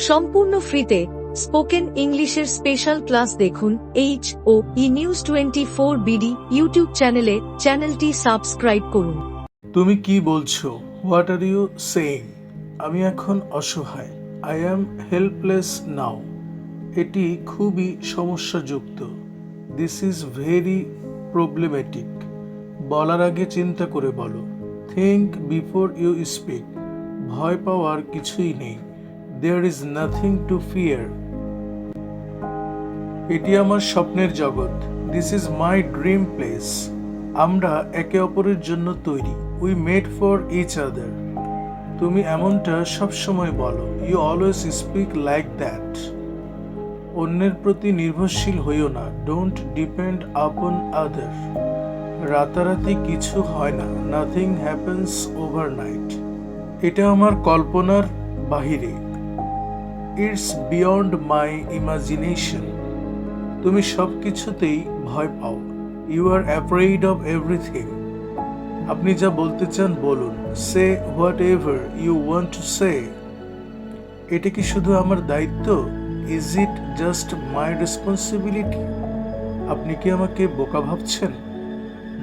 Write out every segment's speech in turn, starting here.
সম্পূর্ণ ফ্রিতে স্পোকেন ইংলিশের স্পেশাল ক্লাস দেখুন HOE নিউজ 24 BD ইউটিউব চ্যানেলটি সাবস্ক্রাইব করুন। তুমি কি বলছো? What are you saying? আমি এখন অসহায়। I am helpless now. এটি খুবই সমস্যাযুক্ত। This is very problematic. বলার আগে চিন্তা করে বলো। Think before you speak. ভয় পাওয়ার কিছুই নেই। There is nothing to fear. এটি আমার স্বপ্নের জগৎ। This is my dream place. আমরা একে অপরের জন্য তৈরি। We made for each other. তুমি এমনটা সবসময় বলো। You always speak like that. অন্যের প্রতি নির্ভরশীল হইও না। ডোন্ট ডিপেন্ড আপন আদার। রাতারাতি কিছু হয় না। Nothing happens overnight. এটা আমার কল্পনার বাহিরে। It's beyond my imagination. তুমি সব কিছুতেই ভয় পাও। You are afraid of everything. আপনি যা বলতে চান বলুন। Say whatever you want to say. এটা কি শুধু আমার দায়িত্ব? Is it just my responsibility? আপনি কি আমাকে বোকা ভাবছেন?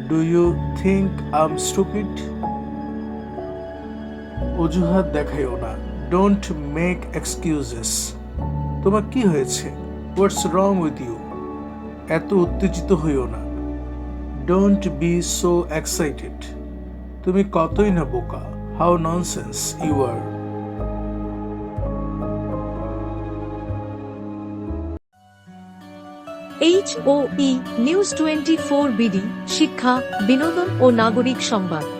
Do you think I am stupid? অজুহাত দেখাইও না। Don't make excuses. তোমার কি হয়েছে? What's wrong with you? এত উত্তেজিত হইও না। Don't be so excited. তুমি কতই না বোকা। How nonsense you are. HOE news 24 BD শিক্ষা, বিনোদন ও নাগরিক সংবাদ।